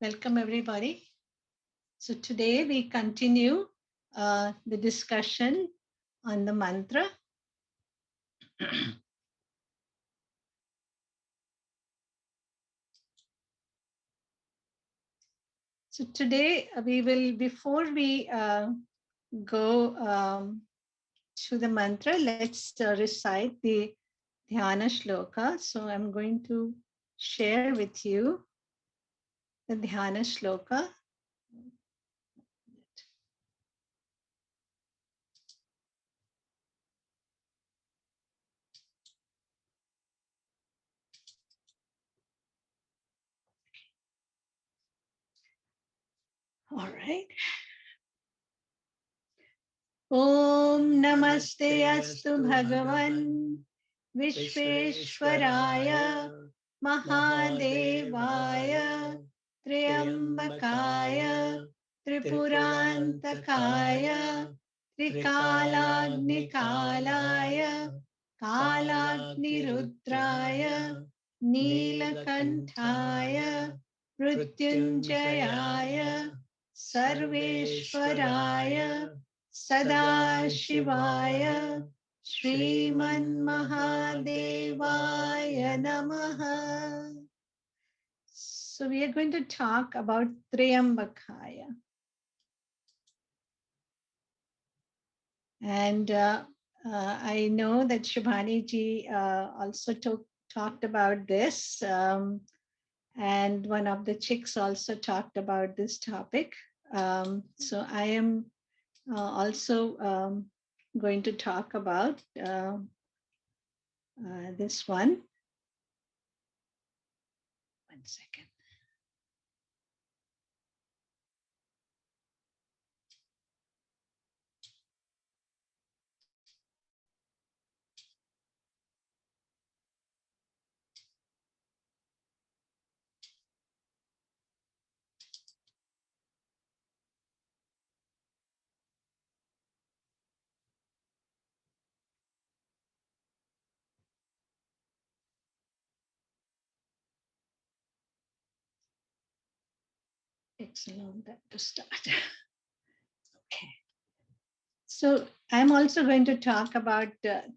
Welcome, everybody. So today we continue the discussion on the mantra. So today we will, before we go to the mantra, let's recite the Dhyana Shloka. So I'm going to share with you the Dhyana Shloka. All right. Om Namaste Astu Bhagavan Vishveshwaraya Mahadevaya Triambakaya Tripurantakaya Trikalagnikalaya Kalagnirudraya Neelakantaya Mrityunjayaya Sarveshwaraya Sadashivaya Sriman Mahadevaya Namaha. So we are going to talk about Triambakaya. And I know that Shubhani ji also talked about this. And one of the chicks also talked about this topic. So I am also going to talk about this one. One second. Takes a long time to start. Okay. So I'm also going to talk about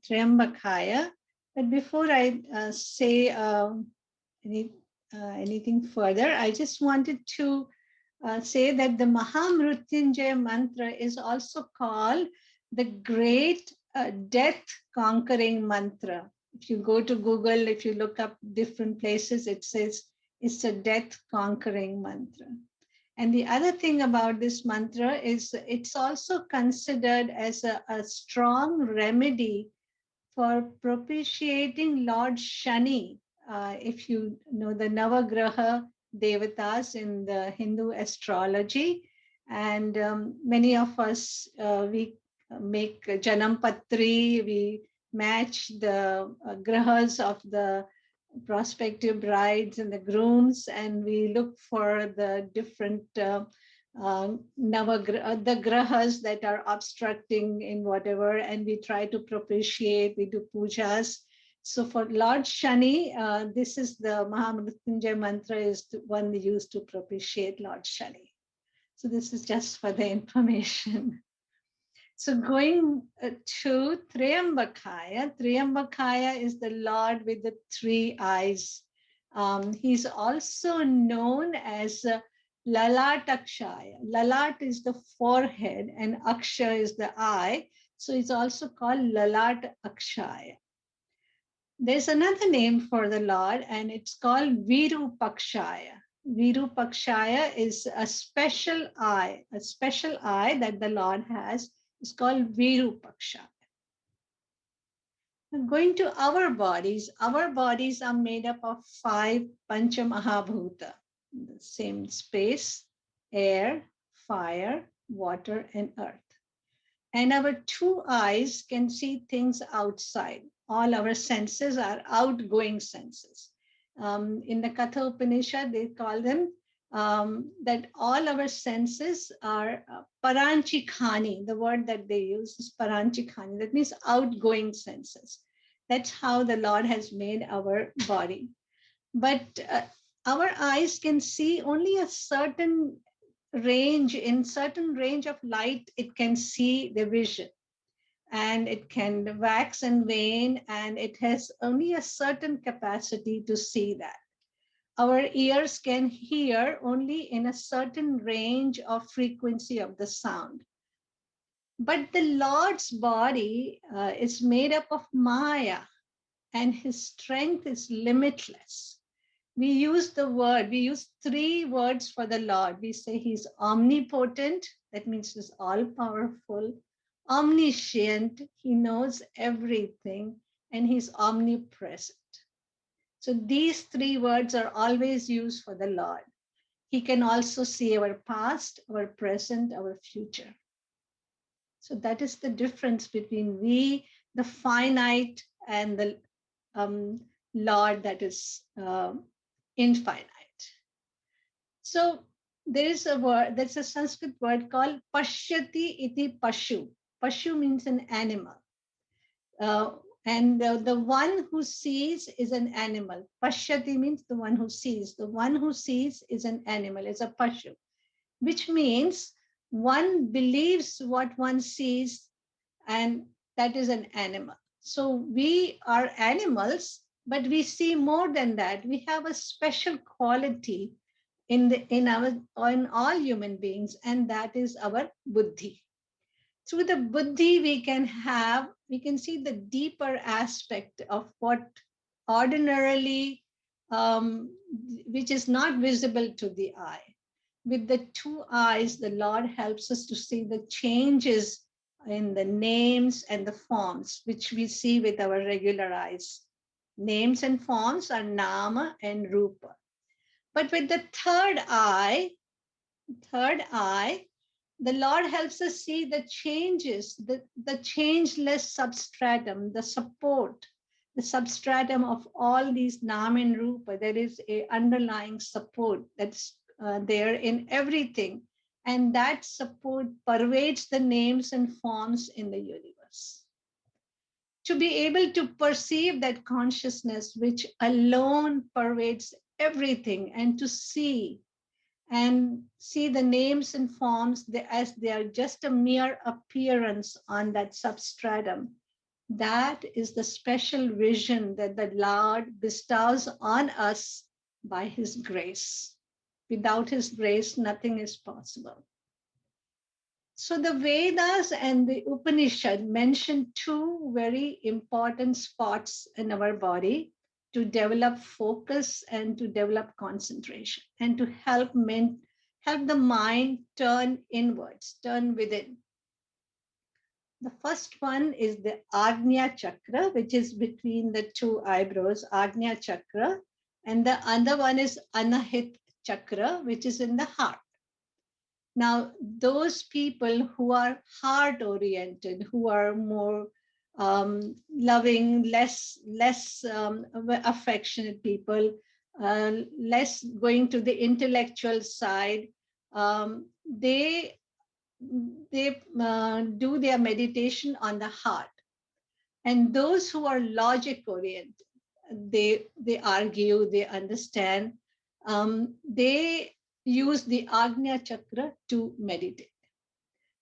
Triambakaya. But before I say anything further, I just wanted to say that the Mahamrutyunjaya mantra is also called the great death conquering mantra. If you go to Google, if you look up different places, it says it's a death conquering mantra. And the other thing about this mantra is it's also considered as a strong remedy for propitiating Lord Shani. If you know the Navagraha Devatas in the Hindu astrology, and many of us, we make Janam Patri, we match the grahas of the prospective brides and the grooms, and we look for the different the grahas that are obstructing in whatever, and we try to propitiate, we do pujas. So for Lord Shani, this is the Mahamrutyunjaya mantra is the one used to propitiate Lord Shani. So this is just for the information. So going to Triambakaya, Triambakaya is the Lord with the three eyes. He's also known as Lalat Akshaya. Lalat is the forehead and Aksha is the eye. So it's also called Lalat Akshaya. There's another name for the Lord, and it's called Virupakshaya. Virupakshaya is a special eye that the Lord has. It's called Virupakshaya. Going to our bodies are made up of 5 Pancha Mahabhuta, the same space, air, fire, water, and earth. And our 2 eyes can see things outside. All our senses are outgoing senses. In the Katha Upanishad, they call them that all our senses are paranchikhani. The word that they use is paranchikhani. That means outgoing senses. That's how the Lord has made our body. But Our eyes can see only a certain range, in certain range of light, it can see the vision, and it can wax and wane, and it has only a certain capacity to see that. Our ears can hear only in a certain range of frequency of the sound. But the Lord's body is made up of Maya, and his strength is limitless. We use three words for the Lord. We say he's omnipotent, that means he's all powerful, omniscient, he knows everything, and he's omnipresent. So these three words are always used for the Lord. He can also see our past, our present, our future. So that is the difference between we, the finite, and the um, Lord that is infinite. So there is a word, there's a Sanskrit word called Pashyati iti Pashu. Pashu means an animal. Uh, and the one who sees is an animal. Pashyati means the one who sees. The one who sees is an animal, is a Pashu, which means one believes what one sees, and that is an animal. So we are animals, but we see more than that. We have a special quality in all human beings, and that is our buddhi. Through the buddhi, we can see the deeper aspect of what ordinarily, which is not visible to the eye. With the two eyes, the Lord helps us to see the changes in the names and the forms, which we see with our regular eyes. Names and forms are nama and rupa. But with the third eye, the Lord helps us see the changes, the changeless substratum, the substratum of all these Nam and Rupa. There is a underlying support that's there in everything. And that support pervades the names and forms in the universe. To be able to perceive that consciousness which alone pervades everything, and to see the names and forms as they are just a mere appearance on that substratum. That is the special vision that the Lord bestows on us by his grace. Without his grace, nothing is possible. So the Vedas and the Upanishad mention two very important spots in our body to develop focus and to develop concentration, and to help the mind turn inwards, turn within. The first one is the Agnya Chakra, which is between the two eyebrows, Agnya Chakra, and the other one is Anahit Chakra, which is in the heart. Now, those people who are heart oriented, who are more loving, less affectionate people, less going to the intellectual side, they do their meditation on the heart. And those who are logic oriented, they argue, they understand, they use the Agnya Chakra to meditate.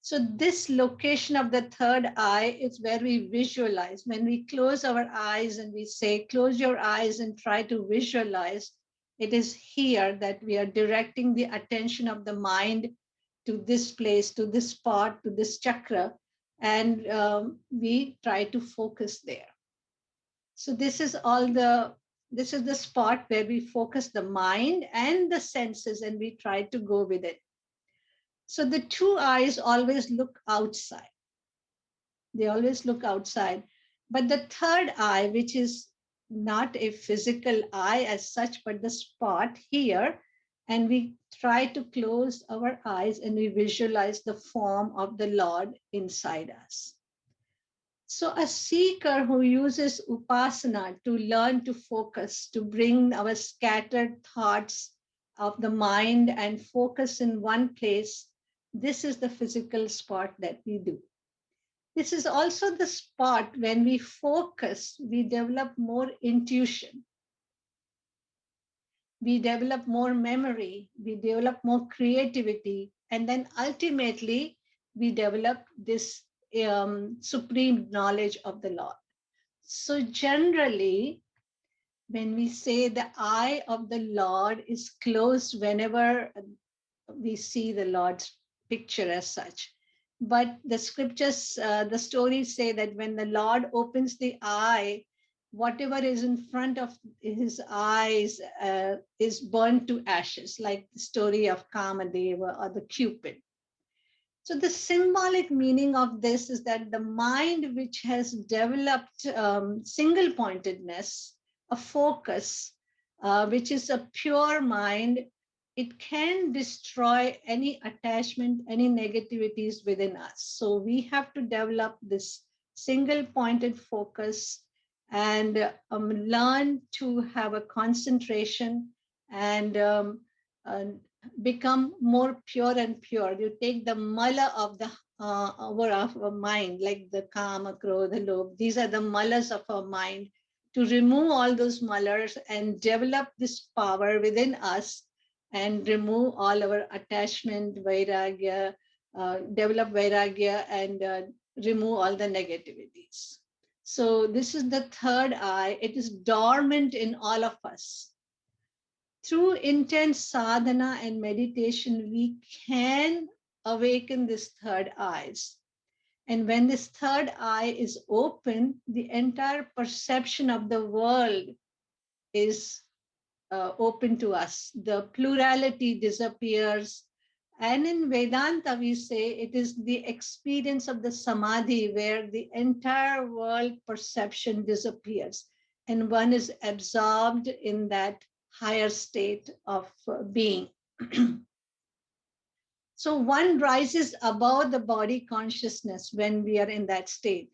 So this location of the third eye is where we visualize. When we close our eyes and we say, close your eyes and try to visualize, it is here that we are directing the attention of the mind to this place, to this spot, to this chakra, and we try to focus there. So this is the spot where we focus the mind and the senses, and we try to go with it. So the two eyes always look outside. They always look outside. But the third eye, which is not a physical eye as such, but the spot here, and we try to close our eyes and we visualize the form of the Lord inside us. So a seeker who uses upasana to learn to focus, to bring our scattered thoughts of the mind and focus in one place, this is the physical spot that we do. This is also the spot when we focus, we develop more intuition. we develop more memory, we develop more creativity, and then ultimately we develop this supreme knowledge of the Lord. So generally, when we say the eye of the Lord is closed whenever we see the Lord's picture as such. But the scriptures, the stories say that when the Lord opens the eye, whatever is in front of his eyes is burned to ashes, like the story of Kamadeva or the Cupid. So the symbolic meaning of this is that the mind which has developed single pointedness, a focus, which is a pure mind, it can destroy any attachment, any negativities within us. So we have to develop this single pointed focus and learn to have a concentration and become more pure and pure. You take the mala of the our mind, like the kama, krodha, lobh. These are the malas of our mind. To remove all those malas and develop this power within us, and remove all our attachment, vairagya, develop vairagya, and remove all the negativities. So this is the third eye. It is dormant in all of us. Through intense sadhana and meditation, we can awaken this third eyes. And when this third eye is open, the entire perception of the world is open to us. The plurality disappears. And in Vedanta, we say it is the experience of the samadhi where the entire world perception disappears and one is absorbed in that higher state of being. So one rises above the body consciousness when we are in that state.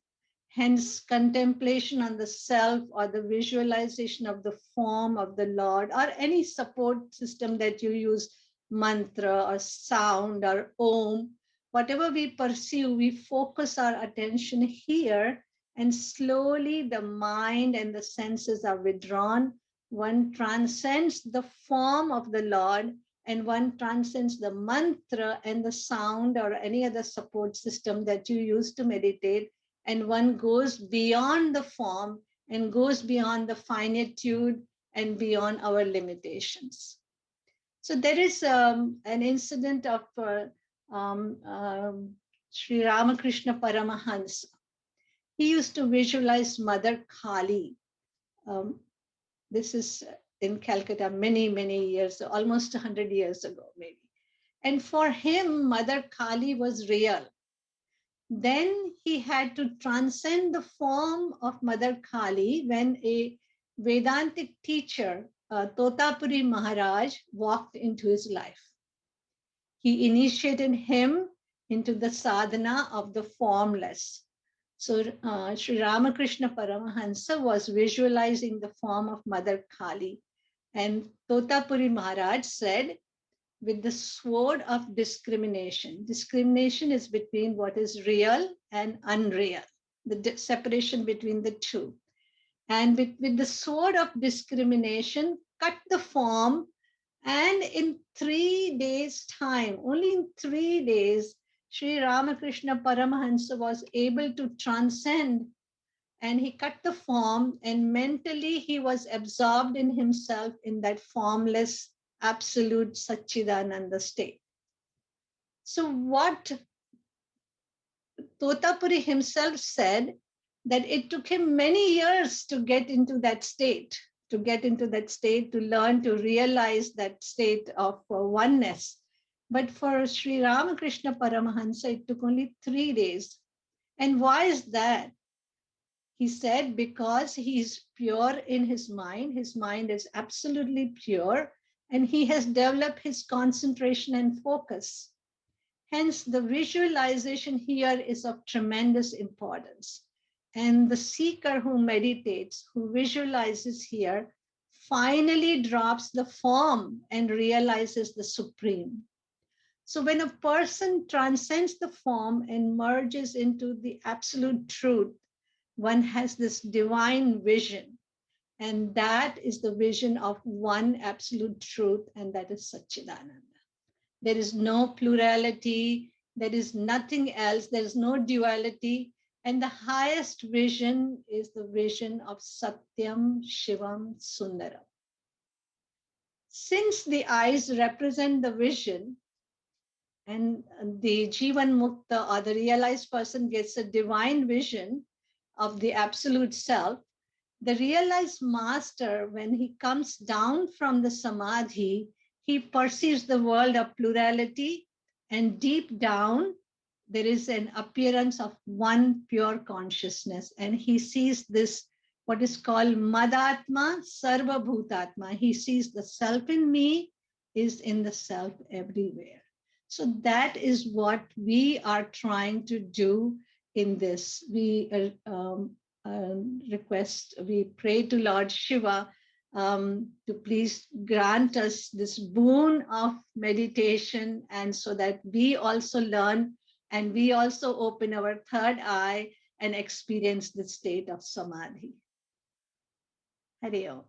Hence, contemplation on the self or the visualization of the form of the Lord or any support system that you use, mantra or sound or om, whatever we pursue, we focus our attention here, and slowly the mind and the senses are withdrawn. One transcends the form of the Lord, and one transcends the mantra and the sound or any other support system that you use to meditate, and one goes beyond the form and goes beyond the finitude and beyond our limitations. So there is an incident of Sri Ramakrishna Paramahansa. He used to visualize Mother Kali. This is in Calcutta many, many years, almost 100 years ago, maybe. And for him, Mother Kali was real. Then he had to transcend the form of Mother Kali when a Vedantic teacher, Totapuri Maharaj, walked into his life. He initiated him into the sadhana of the formless. So Sri Ramakrishna Paramahansa was visualizing the form of Mother Kali. And Totapuri Maharaj said, with the sword of discrimination. Discrimination is between what is real and unreal, the separation between the two. And with the sword of discrimination, cut the form, and in 3 days' time, only in 3 days, Sri Ramakrishna Paramahansa was able to transcend, and he cut the form, and mentally he was absorbed in himself in that formless absolute Satchidananda state. So what Totapuri himself said, that it took him many years to get into that state, to learn, to realize that state of oneness. But for Sri Ramakrishna Paramahansa, it took only 3 days. And why is that? He said, because he is pure in his mind is absolutely pure, and he has developed his concentration and focus. Hence, the visualization here is of tremendous importance. And the seeker who meditates, who visualizes here, finally drops the form and realizes the supreme. So when a person transcends the form and merges into the absolute truth, one has this divine vision. And that is the vision of one absolute truth, and that is Satchidananda. There is no plurality, there is nothing else, there is no duality. And the highest vision is the vision of Satyam, Shivam, Sundaram. Since the eyes represent the vision, and the Jivan Mukta or the realized person gets a divine vision of the absolute self, the realized master, when he comes down from the samadhi, he perceives the world of plurality, and deep down, there is an appearance of one pure consciousness. And he sees this, what is called Madatma, Sarva Bhutatma. He sees the self in me is in the self everywhere. So that is what we are trying to do in this. We we pray to Lord Shiva to please grant us this boon of meditation, and so that we also learn and we also open our third eye and experience the state of samadhi. Hari Om.